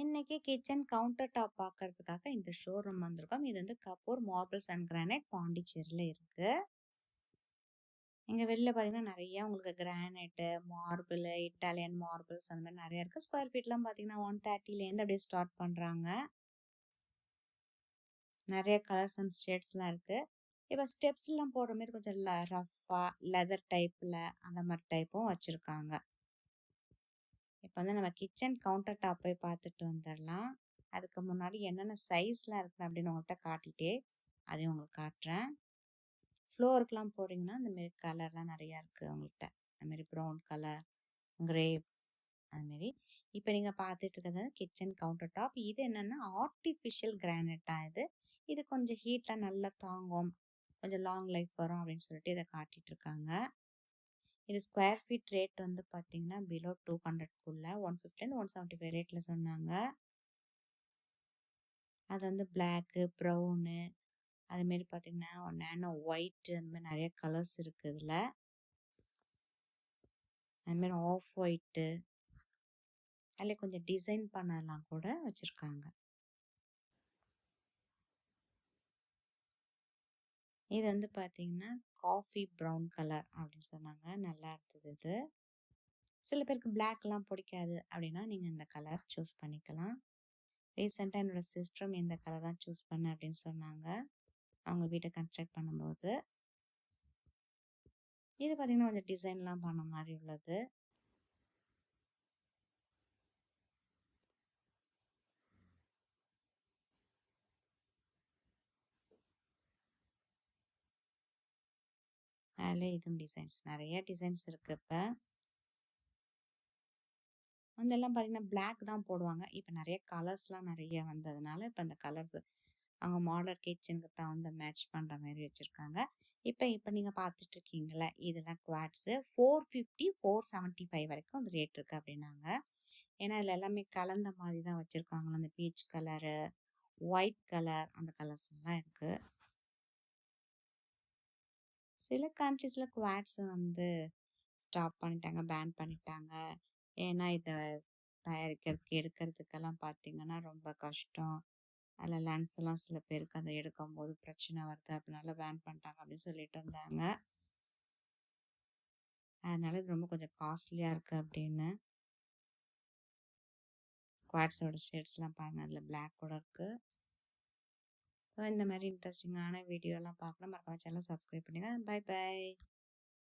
இன்னைக்கு kitchen counter top பார்க்கறதுக்காக இந்த ஷோரூம் வந்திருக்கோம். இது வந்து கபூர் மார்பிள்ஸ் அண்ட் கிரானைட் பாண்டிச்சேரியில் இருக்கு. இங்கே வெளில பார்த்தீங்கன்னா நிறைய உங்களுக்கு கிரானைட்டு, மார்பிள், இட்டாலியன் மார்பிள்ஸ் அந்த மாதிரி நிறைய இருக்குது. ஸ்கொயர் ஃபீட்லாம் பார்த்தீங்கன்னா 130லேருந்து அப்படியே ஸ்டார்ட் பண்ணுறாங்க. நிறைய கலர்ஸ் அண்ட் ஷேட்ஸ்லாம் இருக்குது. இப்போ ஸ்டெப்ஸ்லாம் போடுற மாதிரி கொஞ்சம் ரஃப்பாக லெதர் டைப்பில் அந்த மாதிரி டைப்பும் வச்சுருக்காங்க. இப்போ வந்து நம்ம கிச்சன் கவுண்டர் டாப் போய் பார்த்துட்டு வந்துடலாம். அதுக்கு முன்னாடி என்னென்ன சைஸ்லாம் இருக்குது அப்படின்னு உங்கள்கிட்ட காட்டிகிட்டே அதையும் உங்களுக்கு காட்டுறேன். ஃப்ளோருக்குலாம் போகிறீங்கன்னா இந்தமாரி கலர்லாம் நிறையா இருக்குது உங்கள்கிட்ட. அதுமாரி ப்ரௌன் கலர், கிரேப் அதுமாரி. இப்போ நீங்கள் பார்த்துட்டு இருக்கிறது கிச்சன் கவுண்டர் டாப். இது என்னென்னா ஆர்டிஃபிஷியல் கிரானைட்டாக இது. இது கொஞ்சம் ஹீட்லாம் நல்லா தாங்கும், கொஞ்சம் லாங் லைஃப் வரும் அப்படின்னு சொல்லிட்டு இதை காட்டிகிட்டு இருக்காங்க. இது ஸ்கொயர் ஃபீட் ரேட் வந்து பார்த்தீங்கன்னா பிலோ 200க்குள்ளே 150லேருந்து 175 ரேட்டில் சொன்னாங்க. அது வந்து பிளாக்கு, ப்ரௌனு அதுமாரி பார்த்தீங்கன்னா நேனோ ஒயிட்டு அந்த மாதிரி நிறைய கலர்ஸ் இருக்குது இதில். அதுமாரி ஆஃப் ஒயிட்டு அதில் கொஞ்சம் டிசைன் பண்ணலாம் கூட வச்சுருக்காங்க. இது வந்து பார்த்தீங்கன்னா காஃபி ப்ரௌன் கலர் அப்படின்னு சொன்னாங்க. நல்லா இருந்தது இது. சில பேருக்கு பிளாக்லாம் பிடிக்காது அப்படின்னா நீங்கள் இந்த கலர் சூஸ் பண்ணிக்கலாம். ரீசெண்டாக என்னோடய சிஸ்டரும் இந்த கலர் தான் சூஸ் பண்ணேன் அப்படின்னு சொன்னாங்க அவங்க வீட்டை கன்ஸ்ட்ரக்ட் பண்ணும்போது. இது பார்த்தீங்கன்னா கொஞ்சம் டிசைன்லாம் பண்ண மாதிரி உள்ளது. அதில் இதுவும் டிசைன்ஸ் நிறைய டிசைன்ஸ் இருக்குது. இப்போ அதெல்லாம் பார்த்தீங்கன்னா பிளாக் தான் போடுவாங்க. இப்போ நிறைய கலர்ஸ்லாம் நிறைய வந்ததுனால இப்போ அந்த கலர்ஸ் அவங்க மாடலர் கிச்சனுக்கு தகுந்த மேட்ச் பண்ணுற மாதிரி வச்சுருக்காங்க. இப்போ நீங்கள் பார்த்துட்ருக்கீங்களே இதெல்லாம் குவாட்ஸு 450, 475 வரைக்கும் அந்த ரேட் இருக்குது அப்படின்னாங்க. ஏன்னா இதில் எல்லாமே கலந்த மாதிரி தான் வச்சுருக்காங்களா. அந்த பீச் கலரு, ஒயிட் கலர் அந்த கலர்ஸ் எல்லாம் இருக்குது. சில கண்ட்ரீஸில் குவாட்ஸ் வந்து ஸ்டாப் பண்ணிட்டாங்க, பேன் பண்ணிட்டாங்க. ஏன்னா இதை தயாரிக்கிறதுக்கு எடுக்கிறதுக்கெல்லாம் பார்த்தீங்கன்னா ரொம்ப கஷ்டம். அதில் லங்ஸ் எல்லாம் சில பேருக்கு அதை எடுக்கும்போது பிரச்சனை வருது அப்படினால பேன் பண்ணிட்டாங்க அப்படின்னு சொல்லிட்டு இருந்தாங்க. அதனால இது ரொம்ப கொஞ்சம் காஸ்ட்லியாக இருக்குது அப்படின்னு. குவாட்ஸோட ஷேட்ஸ்லாம் பாருங்கள், அதில் பிளாக் கூட இருக்குது. ஸோ இந்த மாதிரி இன்ட்ரெஸ்டிங்கான வீடியோலாம் பார்க்கணும். மறக்காம சேனலை சப்ஸ்கிரைப் பண்ணுங்கள். Bye by.